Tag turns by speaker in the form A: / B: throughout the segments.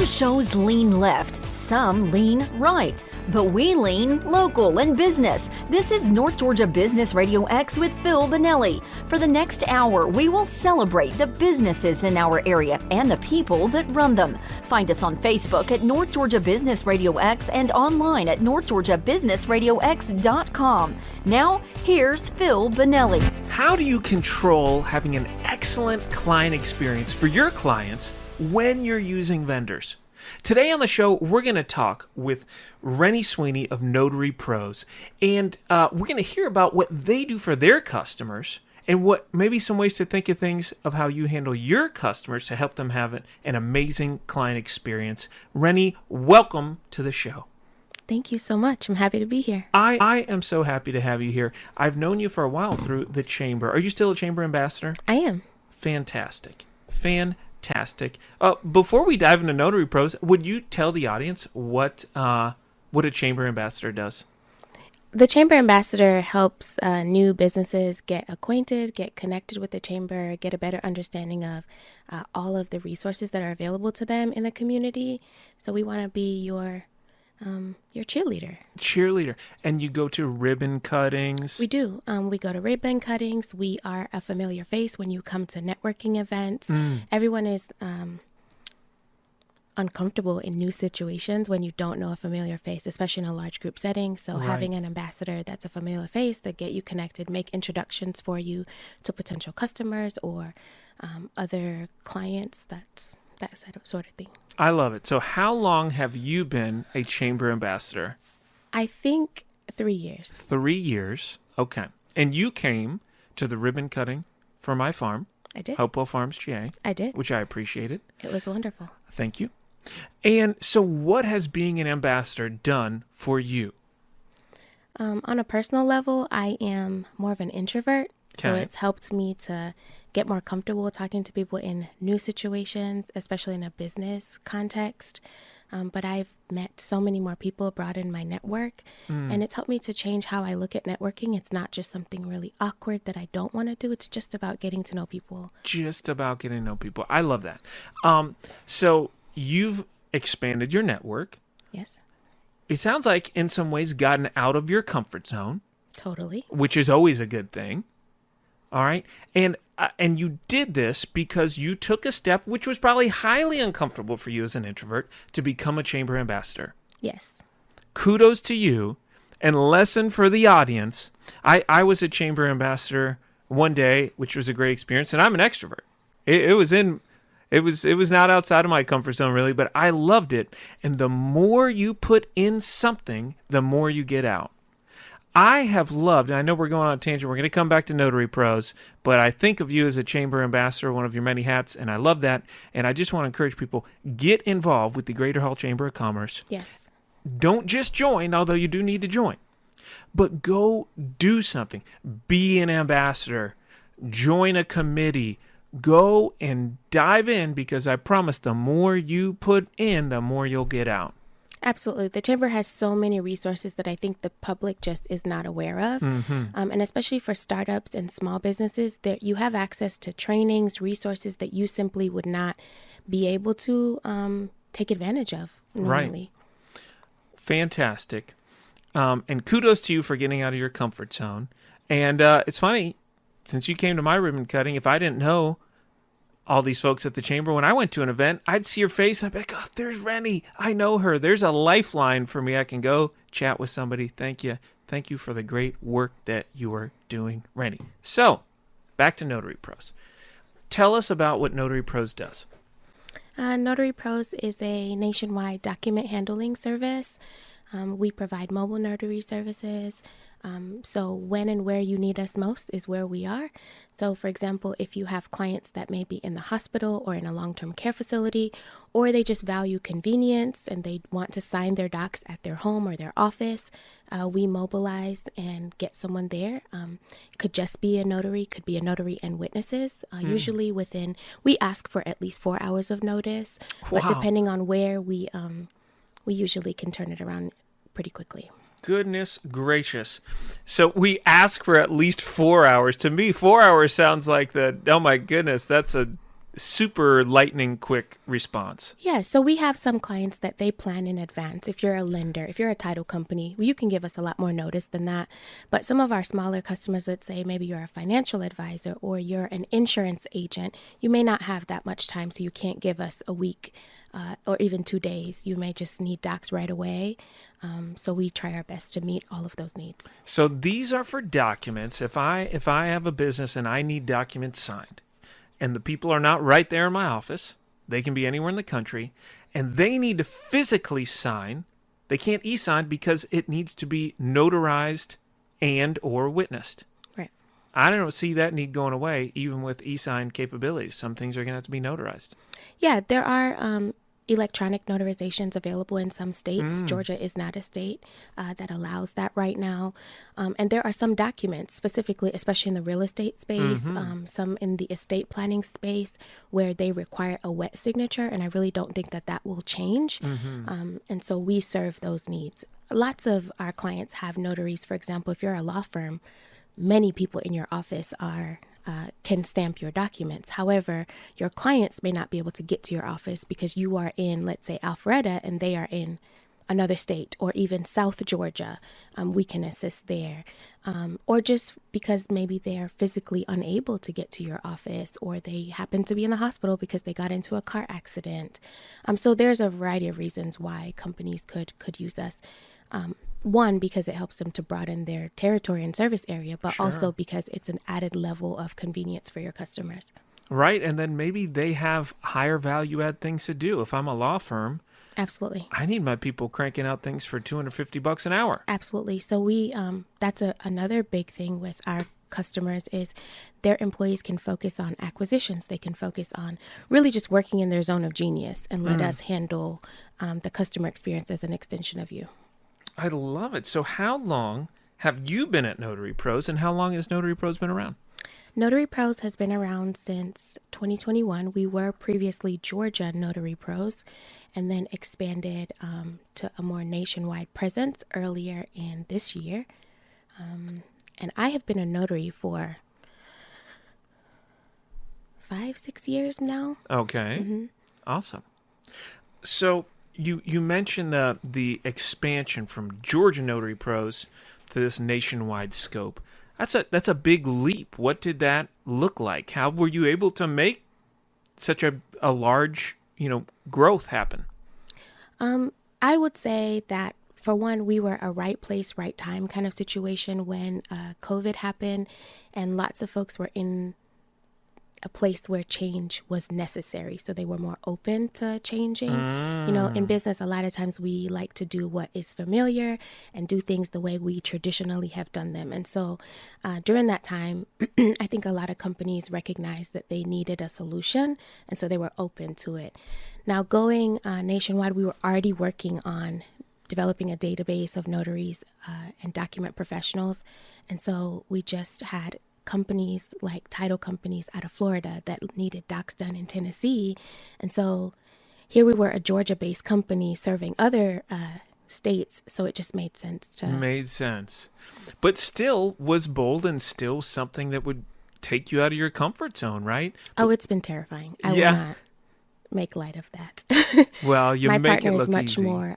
A: shows lean left, some lean right, but we lean local and business. This is North Georgia Business Radio X with Phil Bonelli. For the next hour, we will celebrate the businesses in our area and the people that run them. Find us on Facebook at North Georgia Business Radio X and online at northgeorgiabusinessradiox.com. Now, here's Phil Bonelli.
B: How do you control having an excellent client experience for your clients when you're using vendors? Today on the show, we're going to talk with Renee Sweeney of Notary Pros, and we're going to hear about what they do for their customers and what maybe some ways to think of things of how you handle your customers to help them have an amazing client experience. Renee, welcome to the show.
C: Thank you so much. I'm happy to be here.
B: I am so happy to have you here. I've known you for a while through the Chamber. Are you still a Chamber ambassador?
C: I am.
B: Fantastic. Before we dive into Notary Pros, would you tell the audience what a Chamber ambassador does?
C: The Chamber ambassador helps new businesses get acquainted, get connected with the Chamber, get a better understanding of all of the resources that are available to them in the community. So we want to be your cheerleader. And you go to ribbon cuttings? We do. We go to ribbon cuttings. We are a familiar face when you come to networking events. Everyone is uncomfortable in new situations when you don't know a familiar face, especially in a large group setting. So having an ambassador that's a familiar face that get you connected, make introductions for you to potential customers or other clients, that sort of thing.
B: I love it. So how long have you been a Chamber ambassador?
C: I think 3 years.
B: 3 years. Okay. And you came to the ribbon cutting for my farm.
C: I did.
B: Hopewell Farms, GA.
C: I did.
B: Which I appreciated.
C: It was wonderful.
B: Thank you. And so what has being an ambassador done for you?
C: On a personal level, I am more of an introvert. So it's helped me to get more comfortable talking to people in new situations, especially in a business context. But I've met so many more people, broadened my network, and it's helped me to change how I look at networking. It's not just something really awkward that I don't want to do. It's just about getting to know people. I love that. So you've expanded your network. Yes.
B: It sounds like in some ways gotten out of your comfort zone.
C: Totally.
B: Which is always a good thing. All right. And you did this because you took a step, which was probably highly uncomfortable for you as an introvert, to become a Chamber ambassador.
C: Yes. Kudos
B: to you. And lesson for the audience. I was a Chamber ambassador one day, which was a great experience, and I'm an extrovert. It was not outside of my comfort zone really, but I loved it. And the more you put in something, the more you get out. I have loved, and I know we're going on a tangent, we're going to come back to Notary Pros, but I think of you as a Chamber ambassador, one of your many hats, and I love that. And I just want to encourage people, get involved with the Greater Hall Chamber of Commerce.
C: Yes.
B: Don't just join, although you do need to join, but go do something. Be an ambassador. Join a committee. Go and dive in, because I promise the more you put in, the more you'll get out.
C: Absolutely. The Chamber has so many resources that I think the public just is not aware of. And especially for startups and small businesses, you have access to trainings, resources that you simply would not be able to take advantage of normally.
B: Right. Fantastic. And kudos to you for getting out of your comfort zone. And it's funny, since you came to my ribbon cutting, if I didn't know all these folks at the Chamber, when I went to an event, I'd see your face. I'd be like, oh, there's Renee. I know her. There's a lifeline for me. I can go chat with somebody. Thank you. Thank you for the great work that you are doing, Renee. So, back to Notary Pros. Tell us about what Notary Pros does.
C: Notary Pros is a nationwide document handling service. We provide mobile notary services. So when and where you need us most is where we are. So, for example, if you have clients that may be in the hospital or in a long-term care facility, or they just value convenience and they want to sign their docs at their home or their office, we mobilize and get someone there. Could just be a notary, could be a notary and witnesses. Usually we ask for at least 4 hours of notice, but depending on where we usually can turn it around pretty quickly.
B: Goodness gracious. So we ask for at least 4 hours. To me, 4 hours sounds like oh my goodness, that's super lightning quick response.
C: Yeah, so we have some clients that they plan in advance. If you're a lender, if you're a title company, well, you can give us a lot more notice than that. But some of our smaller customers, let's say maybe you're a financial advisor or you're an insurance agent, you may not have that much time, so you can't give us a week or even 2 days. You may just need docs right away. So we try our best to meet all of those needs.
B: So these are for documents. If I have a business and I need documents signed, and the people are not right there in my office, they can be anywhere in the country, and they need to physically sign, they can't e-sign because it needs to be notarized and or witnessed.
C: Right.
B: I don't see that need going away, even with e-sign capabilities. Some things are going to have to be notarized.
C: Yeah, there are electronic notarizations available in some states. Georgia is not a state that allows that right now. And there are some documents, specifically, especially in the real estate space, some in the estate planning space, where they require a wet signature. And I really don't think that that will change. And so we serve those needs. Lots of our clients have notaries. For example, if you're a law firm, many people in your office can stamp your documents. However, your clients may not be able to get to your office because you are in, let's say, Alpharetta, and they are in another state, or even South Georgia. We can assist there. Or just because maybe they're physically unable to get to your office, or they happen to be in the hospital because they got into a car accident. So there's a variety of reasons why companies could use us. One, because it helps them to broaden their territory and service area, but also because it's an added level of convenience for your customers.
B: Right, and then maybe they have higher value add things to do. If I'm a law firm,
C: absolutely,
B: I need my people cranking out things for $250 an hour.
C: Absolutely. So we that's another big thing with our customers is their employees can focus on acquisitions. They can focus on really just working in their zone of genius and let us handle the customer experience as an extension of you.
B: I love it. So how long have you been at Notary Pros, and how long has Notary Pros been around?
C: Notary Pros has been around since 2021. We were previously Georgia Notary Pros and then expanded to a more nationwide presence earlier in this year. And I have been a notary for 5-6 years now.
B: Okay. Awesome. So you mentioned the expansion from Georgia Notary Pros to this nationwide scope. That's a big leap. What did that look like? How were you able to make such a large, growth happen?
C: I would say that, for one, we were a right place, right time kind of situation when COVID happened, and lots of folks were in a place where change was necessary. So they were more open to changing. In business, a lot of times we like to do what is familiar and do things the way we traditionally have done them. And so during that time, I think a lot of companies recognized that they needed a solution. And so they were open to it. Now, going nationwide, we were already working on developing a database of notaries and document professionals. And so we just had companies like title companies out of Florida that needed docs done in Tennessee. And so here we were, a Georgia-based company serving other states. So it just made sense.
B: Made sense. But still was bold and still something that would take you out of your comfort zone, right?
C: Oh, it's been terrifying. I will not make light of that.
B: Well, you
C: My
B: make it
C: partner
B: look
C: is much
B: easy.
C: more,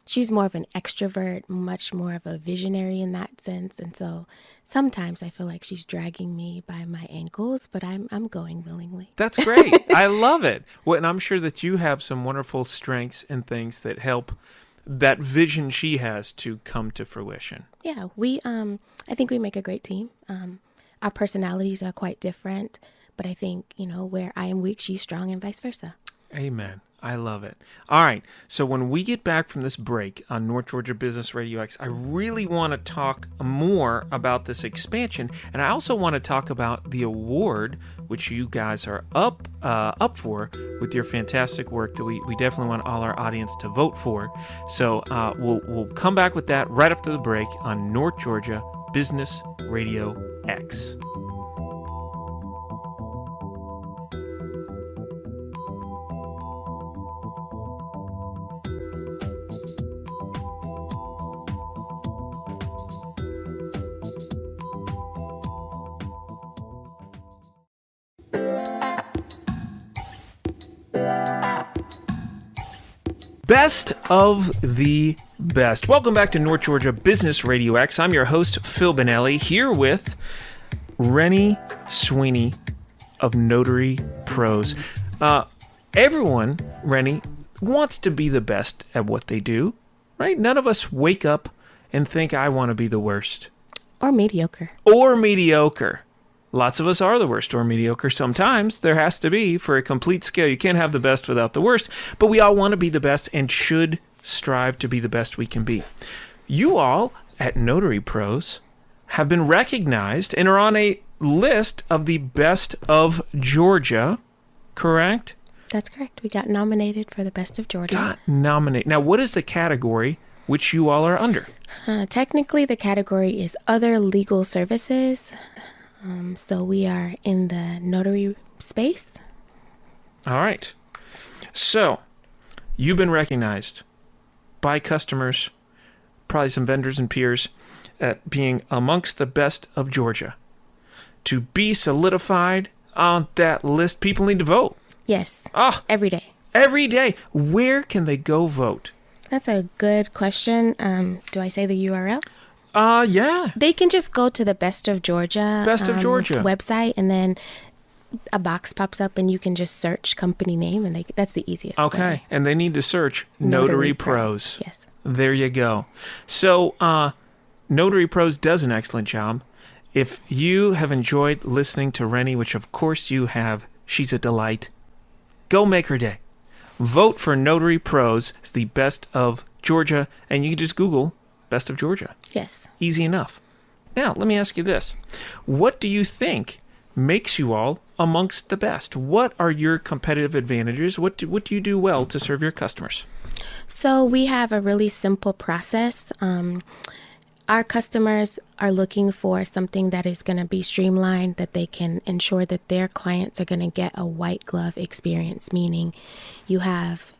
C: she's more of an extrovert, much more of a visionary in that sense. And so sometimes I feel like she's dragging me by my ankles, but I'm going willingly.
B: That's great. I love it. Well, and I'm sure that you have some wonderful strengths and things that help that vision she has to come to fruition.
C: Yeah, I think we make a great team. Our personalities are quite different, but I think, where I am weak, she's strong, and vice versa.
B: Amen. I love it. All right. So when we get back from this break on North Georgia Business Radio X, I really want to talk more about this expansion. And I also want to talk about the award, which you guys are up for with your fantastic work that we definitely want all our audience to vote for. So we'll come back with that right after the break on North Georgia Business Radio X. Best of the best. Welcome back to North Georgia Business RadioX. I'm your host, Phil Bonelli, here with Renee Sweeney of Notary Pros. Everyone, Renee, wants to be the best at what they do, right? None of us wake up and think, I want to be the worst.
C: Or mediocre.
B: Or mediocre. Lots of us are the worst or mediocre. Sometimes there has to be for a complete scale. You can't have the best without the worst, but we all want to be the best and should strive to be the best we can be. You all at Notary Pros have been recognized and are on a list of the best of Georgia, correct?
C: That's correct. We got nominated for the Best of Georgia.
B: Got nominated. Now, what is the category which you all are under?
C: Technically, the category is Other Legal Services. So we are in the notary space.
B: All right. So you've been recognized by customers, probably some vendors and peers, at being amongst the best of Georgia. To be solidified on that list, people need to vote.
C: Yes.
B: Every day. Where can they go vote?
C: That's a good question. Do I say the URL?
B: Yeah.
C: They can just go to the Best of Georgia website, and then a box pops up, and you can just search company name, and that's the easiest way.
B: Okay, and they need to search Notary Pros.
C: Yes.
B: There you go. So, Notary Pros does an excellent job. If you have enjoyed listening to Renee, which of course you have, she's a delight. Go make her day. Vote for Notary Pros. It's the Best of Georgia, and you can just Google Best of Georgia.
C: Yes.
B: Easy enough. Now, let me ask you this. What do you think makes you all amongst the best? What are your competitive advantages? What do you do well to serve your customers?
C: So we have a really simple process. Our customers are looking for something that is going to be streamlined, that they can ensure that their clients are going to get a white glove experience, meaning you have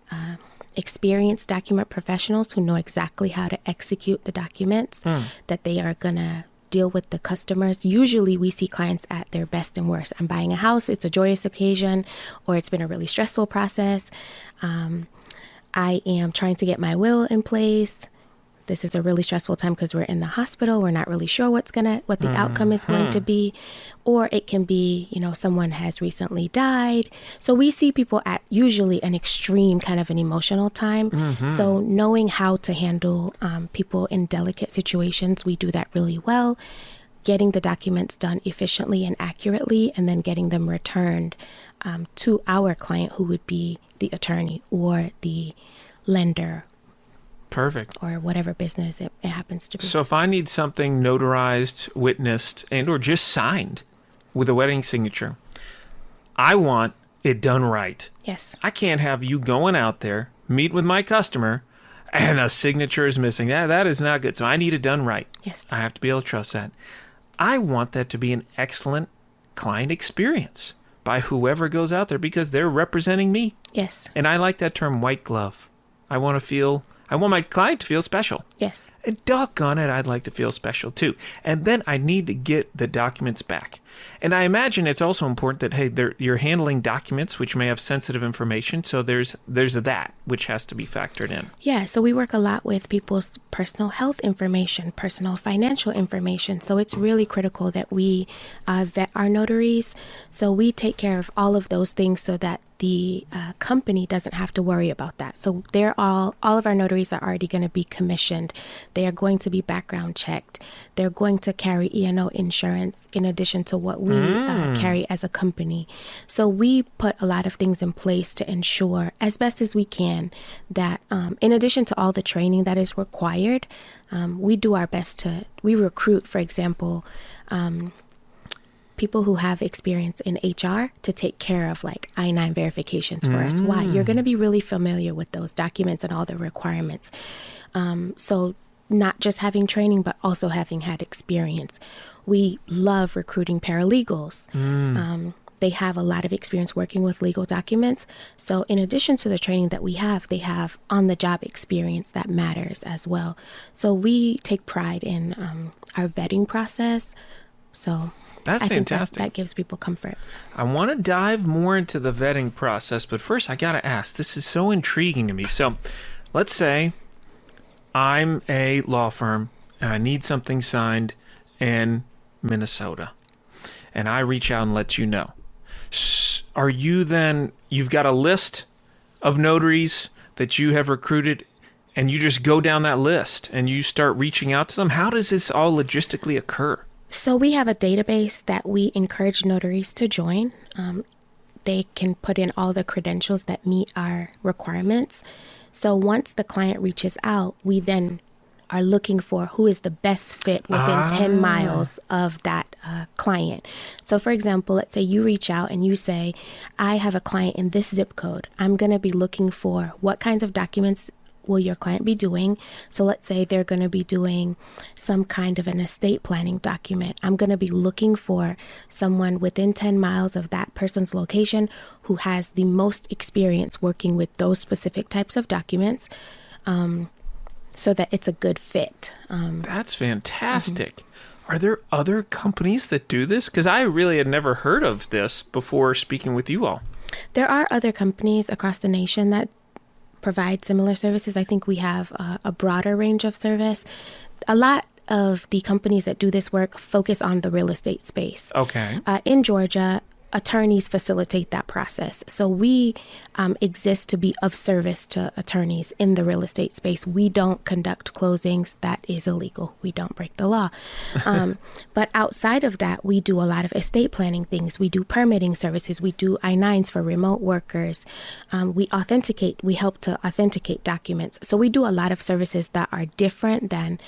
C: experienced document professionals who know exactly how to execute the documents, that they are going to deal with the customers. Usually we see clients at their best and worst. I'm buying a house, it's a joyous occasion, or it's been a really stressful process. I am trying to get my will in place. This is a really stressful time because we're in the hospital. We're not really sure what the outcome is going to be. Or it can be, someone has recently died. So we see people at usually an extreme kind of an emotional time. So knowing how to handle people in delicate situations, we do that really well. Getting the documents done efficiently and accurately, and then getting them returned to our client, who would be the attorney or the lender.
B: Perfect.
C: Or whatever business it happens to be.
B: So if I need something notarized, witnessed, and or just signed with a wedding signature, I want it done right.
C: Yes.
B: I can't have you going out there, meet with my customer, and a signature is missing. That is not good. So I need it done right.
C: Yes.
B: I have to be able to trust that. I want that to be an excellent client experience by whoever goes out there, because they're representing me.
C: Yes.
B: And I like that term, white glove. I want my client to feel special.
C: Yes.
B: And doggone it, I'd like to feel special too. And then I need to get the documents back. And I imagine it's also important that, hey, you're handling documents which may have sensitive information. So there's that which has to be factored in.
C: Yeah, so we work a lot with people's personal health information, personal financial information. So it's really critical that we vet our notaries. So we take care of all of those things so that the company doesn't have to worry about that. So all of our notaries are already going to be commissioned. They are going to be background checked. They're going to carry E&O insurance in addition to what we carry as a company. So we put a lot of things in place to ensure, as best as we can, that in addition to all the training that is required, we do our best we recruit, for example, people who have experience in HR to take care of like I-9 verifications for us. Why? You're going to be really familiar with those documents and all the requirements. So not just having training, but also having had experience. We love recruiting paralegals. They have a lot of experience working with legal documents. So in addition to the training that we have, they have on-the-job experience that matters as well. So we take pride in our vetting process. So
B: that's fantastic.
C: That gives people comfort.
B: I want to dive more into the vetting process, but first I got to ask, this is so intriguing to me. So let's say I'm a law firm and I need something signed in Minnesota, and I reach out and let you know. Are you then, you've got a list of notaries that you have recruited, and you just go down that list and you start reaching out to them? How does this all logistically occur?
C: So we have a database that we encourage notaries to join. They can put in all the credentials that meet our requirements. So once the client reaches out, we then are looking for who is the best fit within 10 miles of that client. So for example, let's say you reach out and you say, I have a client in this zip code. I'm going to be looking for what kinds of documents will your client be doing. So let's say they're going to be doing some kind of an estate planning document. I'm going to be looking for someone within 10 miles of that person's location who has the most experience working with those specific types of documents, so that it's a good fit.
B: That's fantastic. Are there other companies that do this? Because I really had never heard of this before speaking with you all.
C: There are other companies across the nation that provide similar services. I think we have a broader range of service. A lot of the companies that do this work focus on the real estate space.
B: Okay.
C: In Georgia, attorneys facilitate that process. So we exist to be of service to attorneys in the real estate space. We don't conduct closings. That is illegal. We don't break the law. But outside of that, we do a lot of estate planning things. We do permitting services. We do I-9s for remote workers. We help to authenticate documents. So we do a lot of services that are different than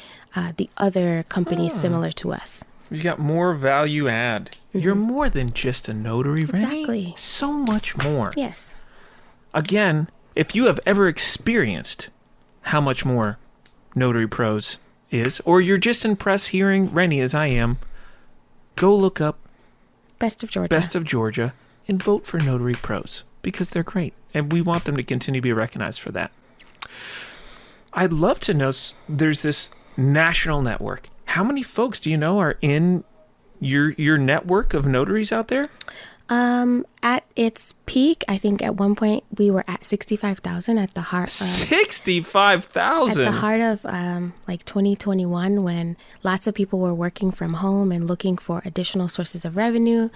C: the other companies similar to us.
B: You got more value add. Mm-hmm. You're more than just a notary, right?
C: Exactly.
B: So much more.
C: Yes.
B: Again, if you have ever experienced how much more Notary Pros is, or you're just impressed hearing Renee as I am, go look up
C: Best of Georgia
B: and vote for Notary Pros, because they're great. And we want them to continue to be recognized for that. I'd love to know, there's this national network. How many folks do you know are in your network of notaries out there?
C: At its peak, I think at one point we were at 65,000 at the heart of
B: 65,000
C: at the heart of like 2021, when lots of people were working from home and looking for additional sources of revenue.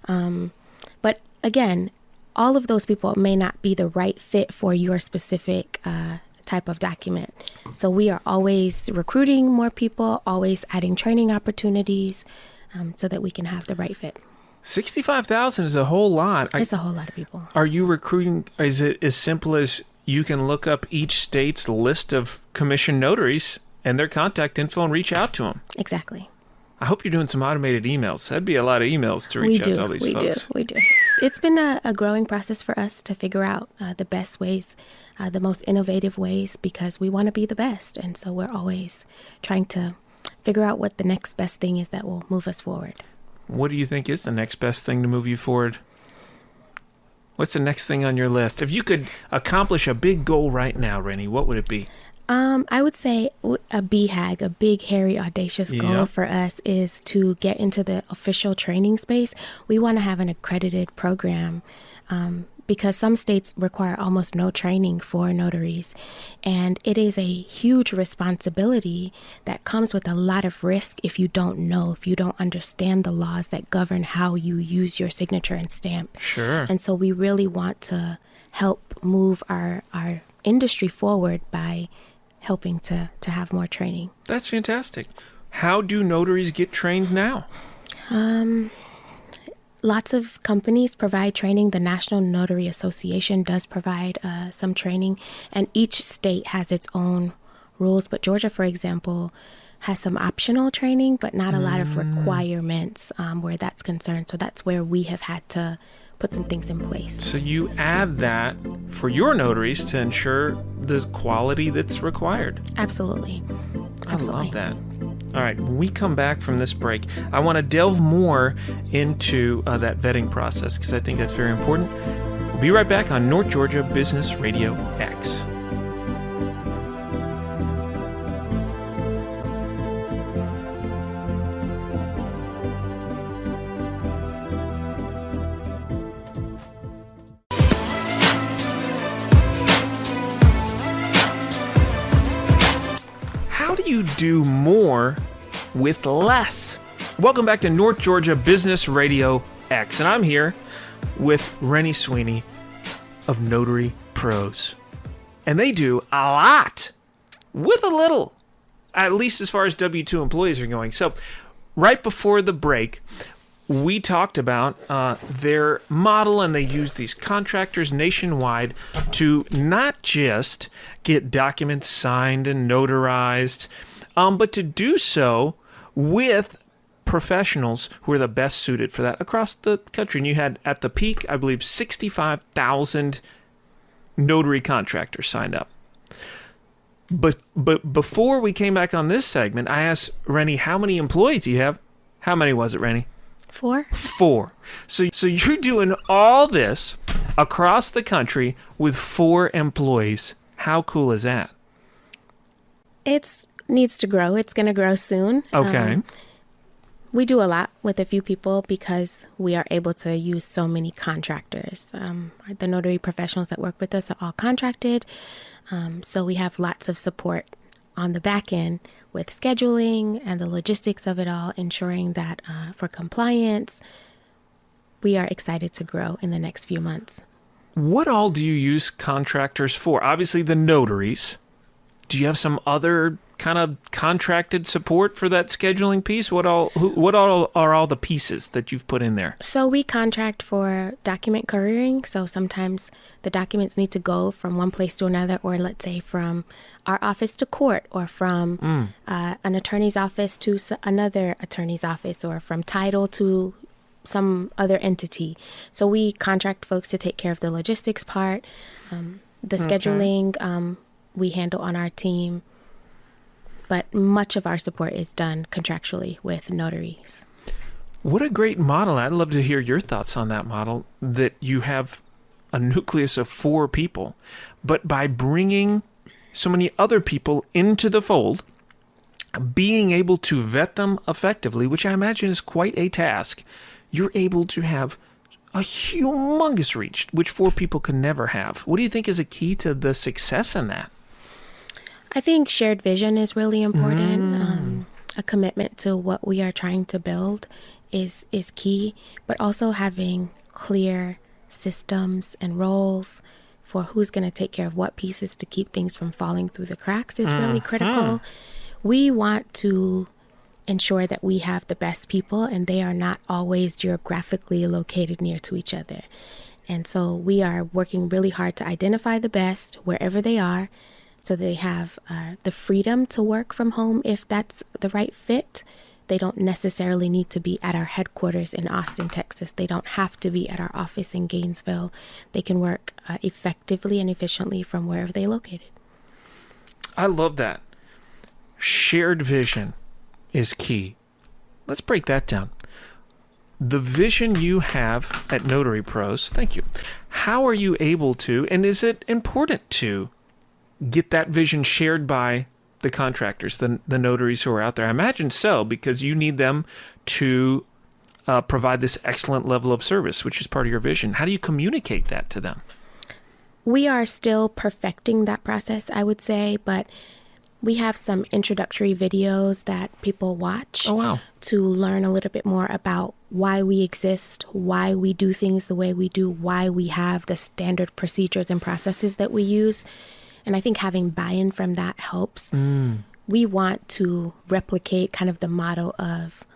C: But again, all of those people may not be the right fit for your specific type of document. So we are always recruiting more people, always adding training opportunities, so that we can have the right fit.
B: 65,000 is a whole lot.
C: It's a whole lot of people.
B: Are you recruiting? Is it as simple as you can look up each state's list of commissioned notaries and their contact info and reach out to them?
C: Exactly.
B: I hope you're doing some automated emails. That'd be a lot of emails to reach out to all these folks.
C: We do. It's been a growing process for us to figure out the best ways, the most innovative ways, because we want to be the best. And so we're always trying to figure out what the next best thing is that will move us forward.
B: What do you think is the next best thing to move you forward? What's the next thing on your list? If you could accomplish a big goal right now, Renee, what would it be?
C: I would say a BHAG, a big, hairy, audacious goal for us is to get into the official training space. We want to have an accredited program because some states require almost no training for notaries. And it is a huge responsibility that comes with a lot of risk if you don't know, if you don't understand the laws that govern how you use your signature and stamp.
B: Sure.
C: And so we really want to help move our industry forward by helping to have more training.
B: That's fantastic. How do notaries get trained now?
C: Lots of companies provide training. The National Notary Association does provide some training, and each state has its own rules. But Georgia, for example, has some optional training, but not a lot of requirements where that's concerned. So that's where we have had to put some things in place.
B: So you add that for your notaries to ensure the quality that's required.
C: Absolutely.
B: I love that. All right, when we come back from this break, I want to delve more into that vetting process because I think that's very important. We'll be right back on North Georgia Business Radio X. you do more with less? Welcome back to North Georgia Business Radio X, and I'm here with Renee Sweeney of Notary Pros. And they do a lot with a little, at least as far as W-2 employees are going. So right before the break, we talked about their model, and they use these contractors nationwide to not just get documents signed and notarized, but to do so with professionals who are the best suited for that across the country. And you had, at the peak, I believe, 65,000 notary contractors signed up. But before we came back on this segment, I asked Renee, how many employees do you have? How many was it, Renee?
C: 4.
B: 4. So you're doing all this across the country with 4 employees. How cool is that?
C: It needs to grow. It's going to grow soon.
B: Okay.
C: We do a lot with a few people because we are able to use so many contractors. The notary professionals that work with us are all contracted. So we have lots of support on the back end with scheduling and the logistics of it all, ensuring that for compliance, we are excited to grow in the next few months.
B: What all do you use contractors for? Obviously the notaries. Do you have some other kind of contracted support for that scheduling piece? What all are all the pieces that you've put in there?
C: So we contract for document couriering. So sometimes the documents need to go from one place to another, or let's say from our office to court, or from an attorney's office to another attorney's office, or from title to some other entity. So we contract folks to take care of the logistics part. The scheduling we handle on our team. But much of our support is done contractually with notaries.
B: What a great model. I'd love to hear your thoughts on that model, that you have a nucleus of 4 people, but by bringing so many other people into the fold, being able to vet them effectively, which I imagine is quite a task, you're able to have a humongous reach, which 4 people could never have. What do you think is a key to the success in that?
C: I think shared vision is really important. A commitment to what we are trying to build is key, but also having clear systems and roles for who's going to take care of what pieces to keep things from falling through the cracks is really critical. We want to ensure that we have the best people, and they are not always geographically located near to each other. And so we are working really hard to identify the best wherever they are, so they have the freedom to work from home if that's the right fit. They don't necessarily need to be at our headquarters in Austin, Texas. They don't have to be at our office in Gainesville. They can work effectively and efficiently from wherever they're located.
B: I love that. Shared vision is key. Let's break that down. The vision you have at Notary Pros, thank you. How are you able to, and is it important to, get that vision shared by the contractors, the notaries who are out there? I imagine so, because you need them to provide this excellent level of service, which is part of your vision. How do you communicate that to them?
C: We are still perfecting that process, I would say, but we have some introductory videos that people watch to learn a little bit more about why we exist, why we do things the way we do, why we have the standard procedures and processes that we use. And I think having buy-in from that helps. We want to replicate kind of the model of,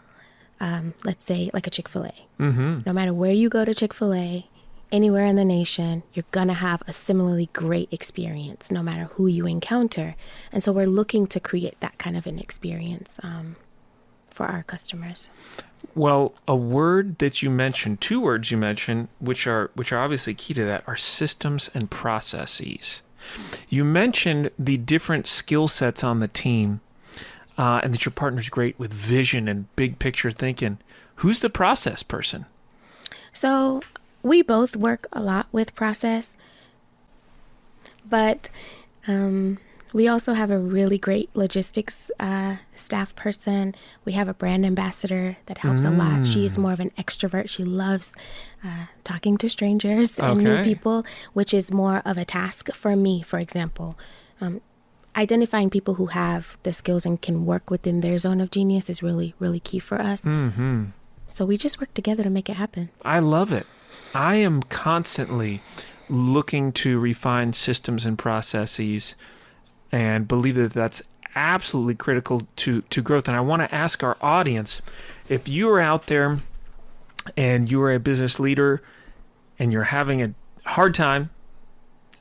C: let's say, like a Chick-fil-A. No matter where you go to Chick-fil-A, anywhere in the nation, you're going to have a similarly great experience, no matter who you encounter. And so we're looking to create that kind of an experience for our customers.
B: Well, a word that you mentioned, 2 words you mentioned, which are obviously key to that, are systems and processes. You mentioned the different skill sets on the team, and that your partner's great with vision and big picture thinking. Who's the process person?
C: So we both work a lot with process, but we also have a really great logistics staff person. We have a brand ambassador that helps a lot. She's more of an extrovert. She loves talking to strangers and new people, which is more of a task for me, for example. identifying people who have the skills and can work within their zone of genius is really, really key for us.
B: Mm-hmm.
C: So we just work together to make it happen.
B: I love it. I am constantly looking to refine systems and processes and believe that that's absolutely critical to growth. And I want to ask our audience, if you are out there and you are a business leader and you're having a hard time,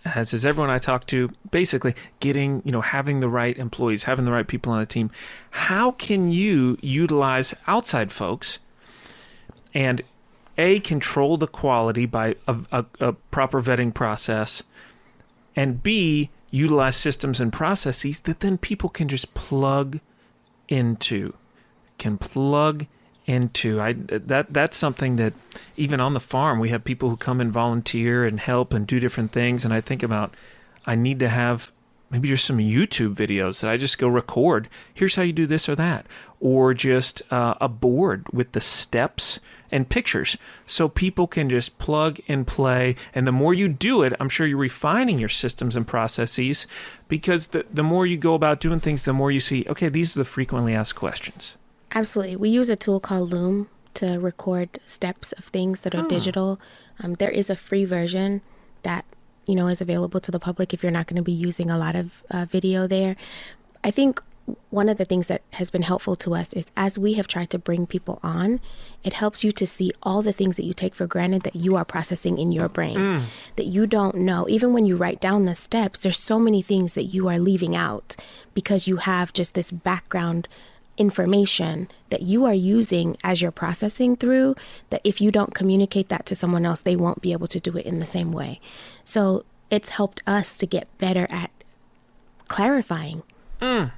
B: as is everyone I talk to, basically getting, having the right employees, having the right people on the team, how can you utilize outside folks and A, control the quality by a proper vetting process, and B, utilize systems and processes that then people can just plug into. That's something that even on the farm, we have people who come and volunteer and help and do different things. And I think about, I need to have maybe just some YouTube videos that I just go record. Here's how you do this or that. Or just a board with the steps and pictures so people can just plug and play. And the more you do it, I'm sure you're refining your systems and processes, because the more you go about doing things, the more you see, okay, these are the frequently asked questions.
C: Absolutely. We use a tool called Loom to record steps of things that are digital. There is a free version that, is available to the public if you're not going to be using a lot of video there. I think one of the things that has been helpful to us is, as we have tried to bring people on, it helps you to see all the things that you take for granted that you are processing in your brain, that you don't know. Even when you write down the steps, there's so many things that you are leaving out because you have just this background information that you are using as you're processing through, that if you don't communicate that to someone else, they won't be able to do it in the same way. So it's helped us to get better at clarifying.
B: We're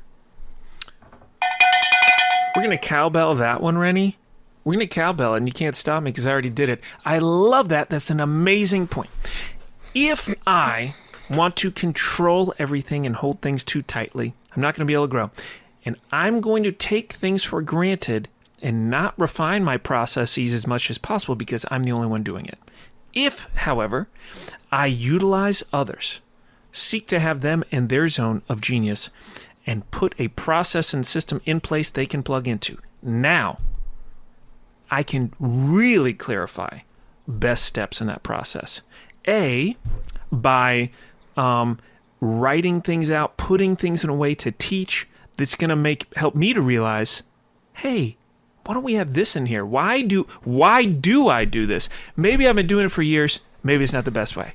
B: going to cowbell that one, Rennie. We're going to cowbell it, and you can't stop me because I already did it. I love that. That's an amazing point. If I want to control everything and hold things too tightly, I'm not going to be able to grow. And I'm going to take things for granted and not refine my processes as much as possible because I'm the only one doing it. If, however, I utilize others, seek to have them in their zone of genius, and put a process and system in place they can plug into, now I can really clarify best steps in that process. A, by writing things out, putting things in a way to teach that's going to help me to realize, hey, why don't we have this in here? Why do I do this? Maybe I've been doing it for years. Maybe it's not the best way.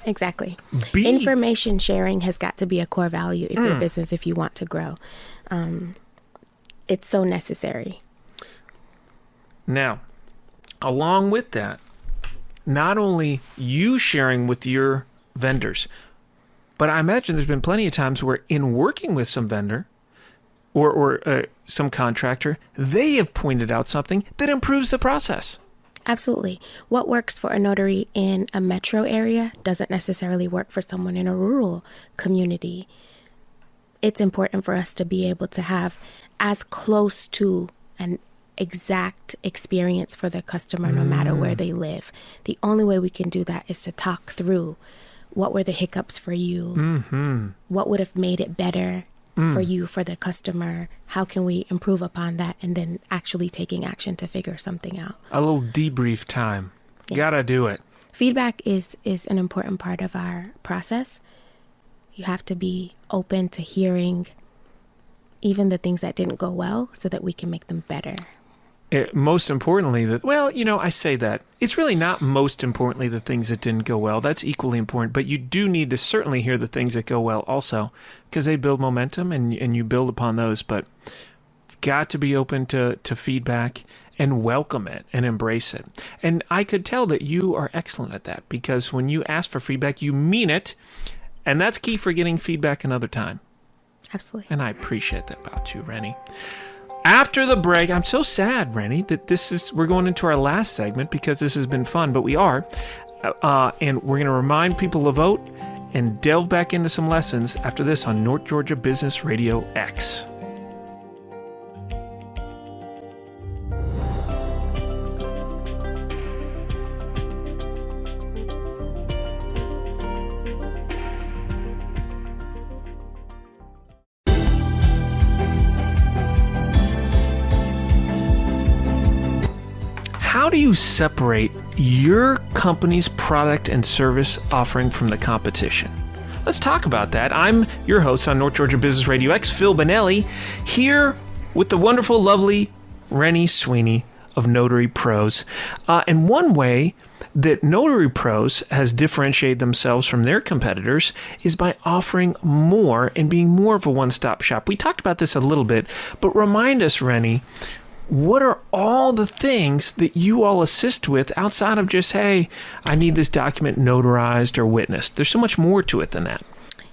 C: Exactly. Information sharing has got to be a core value if your business, if you want to grow. It's so necessary.
B: Now, along with that, not only you sharing with your vendors, but I imagine there's been plenty of times where in working with some vendor or some contractor, they have pointed out something that improves the process.
C: Absolutely. What works for a notary in a metro area doesn't necessarily work for someone in a rural community. It's important for us to be able to have as close to an exact experience for the customer no matter where they live. The only way we can do that is to talk through what were the hiccups for you, what would have made it better for you, for the customer, how can we improve upon that, and then actually taking action to figure something out.
B: A little debrief time. Yes. Gotta do it.
C: Feedback is an important part of our process. You have to be open to hearing even the things that didn't go well so that we can make them better.
B: Most importantly, I say that. It's really not most importantly the things that didn't go well. That's equally important. But you do need to certainly hear the things that go well also, because they build momentum and you build upon those. But you've got to be open to feedback and welcome it and embrace it. And I could tell that you are excellent at that, because when you ask for feedback, you mean it. And that's key for getting feedback another time.
C: Absolutely.
B: And I appreciate that about you, Rennie. After the break, I'm so sad, Rennie, that we're going into our last segment because this has been fun, but we are. And we're going to remind people to vote and delve back into some lessons after this on North Georgia Business Radio X. how do you separate your company's product and service offering from the competition? Let's talk about that. I'm your host on North Georgia Business RadioX, Phil Bonelli, here with the wonderful, lovely Renee Sweeney of Notary Pros. And one way that Notary Pros has differentiated themselves from their competitors is by offering more and being more of a one-stop shop. We talked about this a little bit, but remind us, Renee, what are all the things that you all assist with outside of just, hey, I need this document notarized or witnessed? There's so much more to it than that.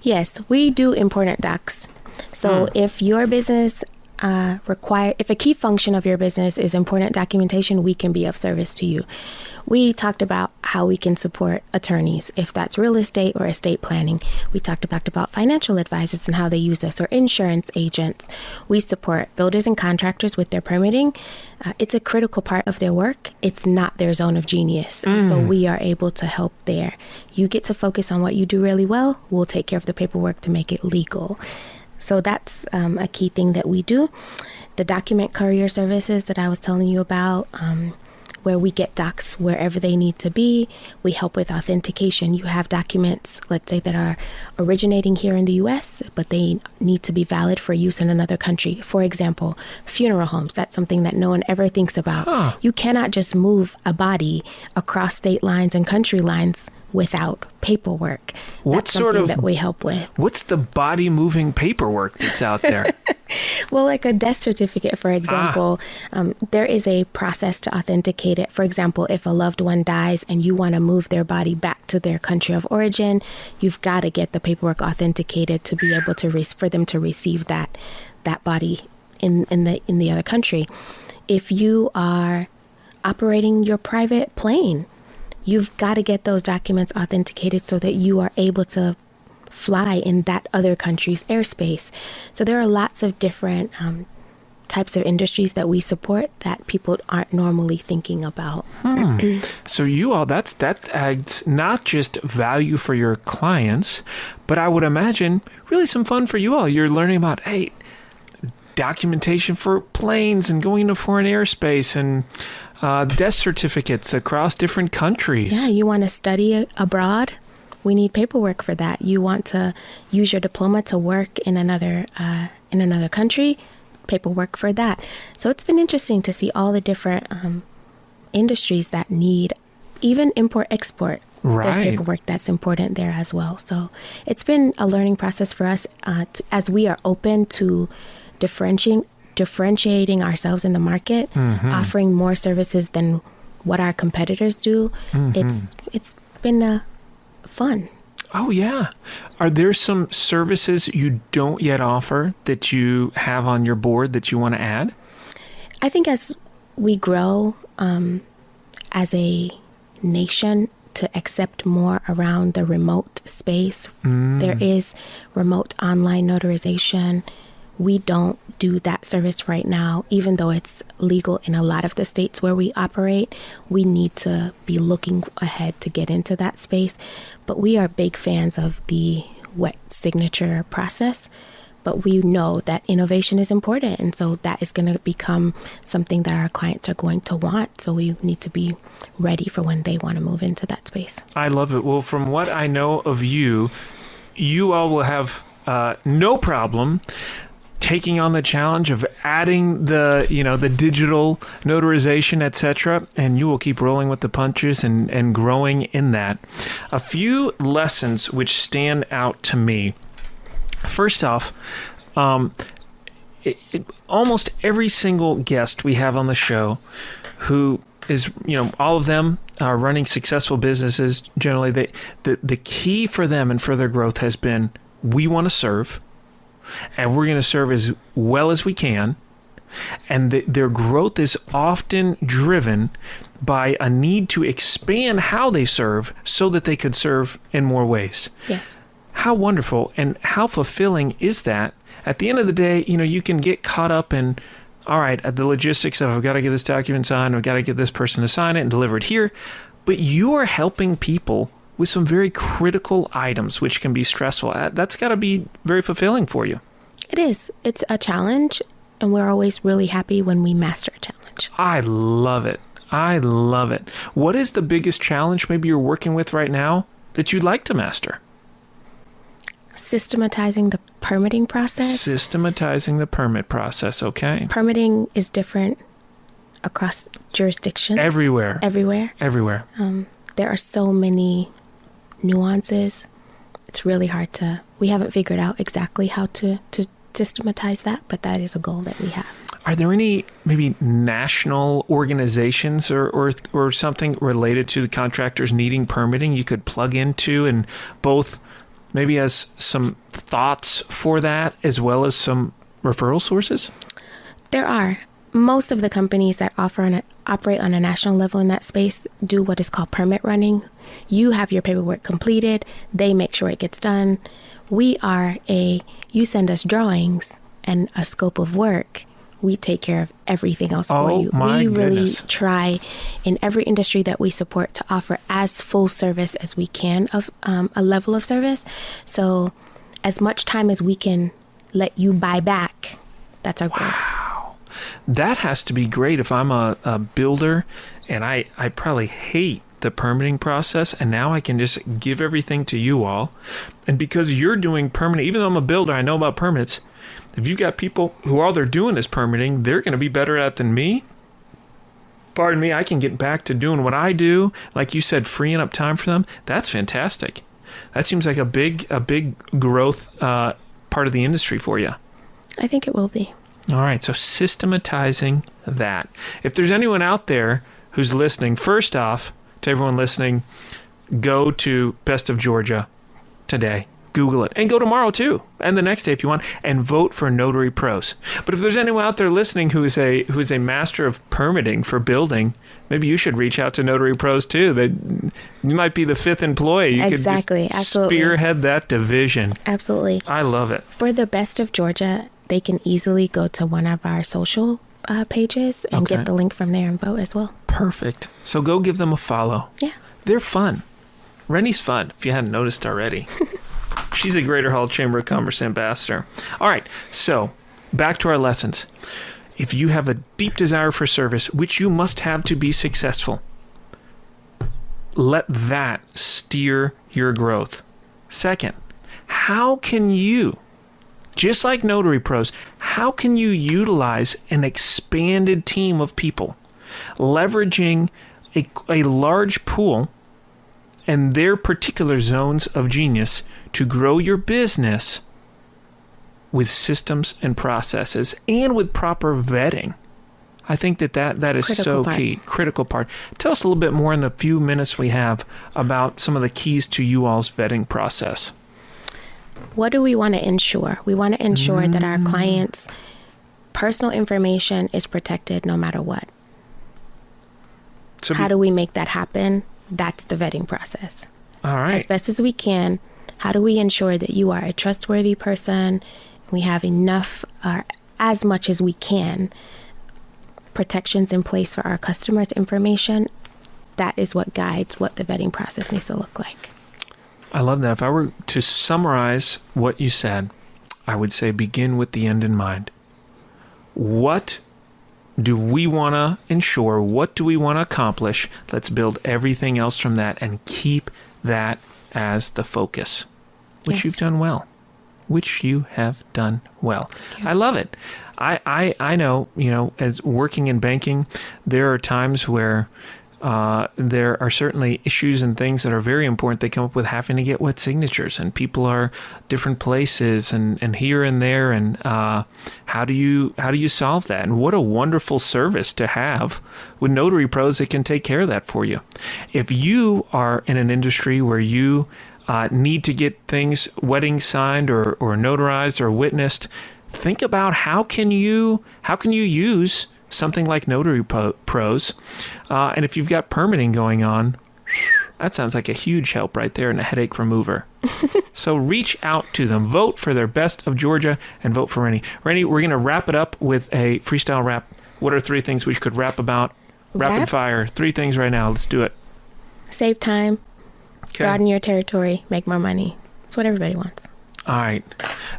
C: Yes, we do important docs. So if your business if a key function of your business is important documentation, we can be of service to you. We talked about how we can support attorneys, if that's real estate or estate planning. We talked about financial advisors and how they use us, or insurance agents. We support builders and contractors with their permitting. It's a critical part of their work. It's not their zone of genius. And so we are able to help there. You get to focus on what you do really well. We'll take care of the paperwork to make it legal. So that's a key thing that we do. The document courier services that I was telling you about, where we get docs wherever they need to be. We help with authentication. You have documents, let's say, that are originating here in the U.S., but they need to be valid for use in another country. For example, funeral homes. That's something that no one ever thinks about. You cannot just move a body across state lines and country lines without paperwork. That's something that we help with.
B: What's the body moving paperwork that's out there?
C: Well, like a death certificate, for example, there is a process to authenticate it. For example, if a loved one dies and you want to move their body back to their country of origin, you've got to get the paperwork authenticated to be able to for them to receive that body in the other country. If you are operating your private plane, you've got to get those documents authenticated so that you are able to fly in that other country's airspace. So there are lots of different types of industries that we support that people aren't normally thinking about.
B: So you all, that adds not just value for your clients, but I would imagine really some fun for you all. You're learning about, hey, documentation for planes and going into foreign airspace and death certificates across different countries.
C: Yeah, you want to study abroad? We need paperwork for that. You want to use your diploma to work in another country? Paperwork for that. So it's been interesting to see all the different industries that need, even import-export.
B: Right.
C: There's paperwork that's important there as well. So it's been a learning process for us as we are open to differentiating ourselves in the market, offering more services than what our competitors do. It's been fun.
B: Oh, yeah. Are there some services you don't yet offer that you have on your board that you want to add?
C: I think as we grow as a nation to accept more around the remote space, there is remote online notarization. We don't do that service right now, even though it's legal in a lot of the states where we operate. We need to be looking ahead to get into that space. But we are big fans of the wet signature process. But we know that innovation is important. And so that is going to become something that our clients are going to want. So we need to be ready for when they want to move into that space.
B: I love it. Well, from what I know of you, you all will have no problem taking on the challenge of adding the digital notarization, etc., and you will keep rolling with the punches and growing in that. A few lessons which stand out to me. First off, almost every single guest we have on the show who is, all of them are running successful businesses. Generally, the key for them and for their growth has been, we want to serve, and we're going to serve as well as we can. And their growth is often driven by a need to expand how they serve so that they could serve in more ways.
C: Yes.
B: How wonderful and how fulfilling is that? At the end of the day, you can get caught up in, all right, the logistics of, I've got to get this document signed, I've got to get this person to sign it and deliver it here. But you are helping people with some very critical items, which can be stressful. That's got to be very fulfilling for you.
C: It is. It's a challenge, and we're always really happy when we master a challenge.
B: I love it. I love it. What is the biggest challenge maybe you're working with right now that you'd like to master?
C: Systematizing the permitting process.
B: Systematizing the permit process, okay.
C: Permitting is different across jurisdictions.
B: Everywhere.
C: There are so many nuances. It's really hard we haven't figured out exactly how to systematize that, but that is a goal that we have.
B: Are there any maybe national organizations or something related to the contractors needing permitting you could plug into, and both maybe as some thoughts for that as well as some referral sources?
C: There are. Most of the companies that operate on a national level in that space do what is called permit running. You have your paperwork completed. They make sure it gets done. We are you send us drawings and a scope of work. We take care of everything else for you. We really try in every industry that we support to offer as full service as we can of a level of service. So as much time as we can let you buy back, that's our goal.
B: Wow. That has to be great if I'm a builder and I probably hate the permitting process, and now I can just give everything to you all. And because you're doing permitting, even though I'm a builder, I know about permits. If you got people who all they're doing is permitting, they're going to be better at it than me. Pardon me, I can get back to doing what I do. Like you said, freeing up time for them. That's fantastic. That seems like a big growth part of the industry for you.
C: I think it will be.
B: All right, so systematizing that. If there's anyone out there who's listening, first off, to everyone listening, go to Best of Georgia today. Google it. And go tomorrow too. And the next day if you want. And vote for Notary Pros. But if there's anyone out there listening who is a master of permitting for building, maybe you should reach out to Notary Pros too. That you might be the fifth employee. You
C: exactly.
B: could just
C: Absolutely.
B: Spearhead that division.
C: Absolutely.
B: I love it.
C: For the Best of Georgia, they can easily go to one of our social pages and get the link from there and vote as well.
B: Perfect. So go give them a follow.
C: Yeah.
B: They're fun. Rennie's fun, if you hadn't noticed already. She's a Greater Hall Chamber of Commerce ambassador. All right, so back to our lessons. If you have a deep desire for service, which you must have to be successful, let that steer your growth. Second, how can you, just like Notary Pros, how can you utilize an expanded team of people, leveraging a large pool and their particular zones of genius to grow your business with systems and processes and with proper vetting? I think that is so key, critical part. Tell us a little bit more in the few minutes we have about some of the keys to you all's vetting process.
C: What do we want to ensure? We want to ensure that our clients' personal information is protected no matter what. So how do we make that happen? That's the vetting process.
B: All right.
C: As best as we can, how do we ensure that you are a trustworthy person? We have enough, or as much as we can, protections in place for our customers' information. That is what guides what the vetting process needs to look like.
B: I love that. If I were to summarize what you said, I would say begin with the end in mind. What do we want to ensure? What do we want to accomplish? Let's build everything else from that and keep that as the focus, which you've done well. Which you have done well. I love it. I know, as working in banking, there are times where there are certainly issues and things that are very important. They come up with having to get wet signatures, and people are different places and here and there. And how do you solve that? And what a wonderful service to have with Notary Pros that can take care of that for you. If you are in an industry where you need to get things, weddings signed or notarized or witnessed, think about how can you use something like Notary Pros. And if you've got permitting going on, that sounds like a huge help right there and a headache remover. So reach out to them. Vote for their Best of Georgia and vote for Rennie. Rennie, we're going to wrap it up with a freestyle rap. What are 3 things we could rap about? Rapid fire. 3 things right now. Let's do it.
C: Save time. Broaden your territory. Make more money. That's what everybody wants.
B: All right.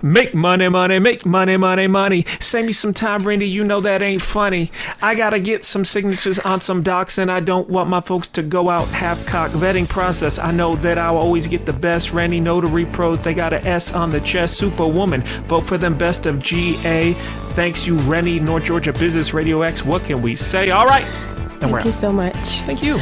B: Make money, money, make money, money, money. Save me some time, Randy, you know that ain't funny. I gotta get some signatures on some docs, and I don't want my folks to go out half-cock. Vetting process, I know that I'll always get the best. Randy Notary Pros, they got a S on the chest. Superwoman, vote for them, best of GA. Thanks you, Rennie, North Georgia Business Radio X. What can we say? All right. And
C: Thank you so much.
B: Thank you.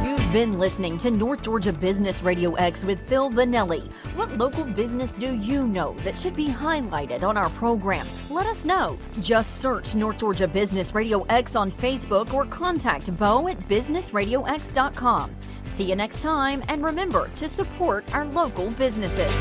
A: You've been listening to North Georgia Business Radio X with Phil Bonelli. What local business do you know that should be highlighted on our program? Let us know. Just search North Georgia Business Radio X on Facebook or contact Bo at businessradiox.com. See you next time, and remember to support our local businesses.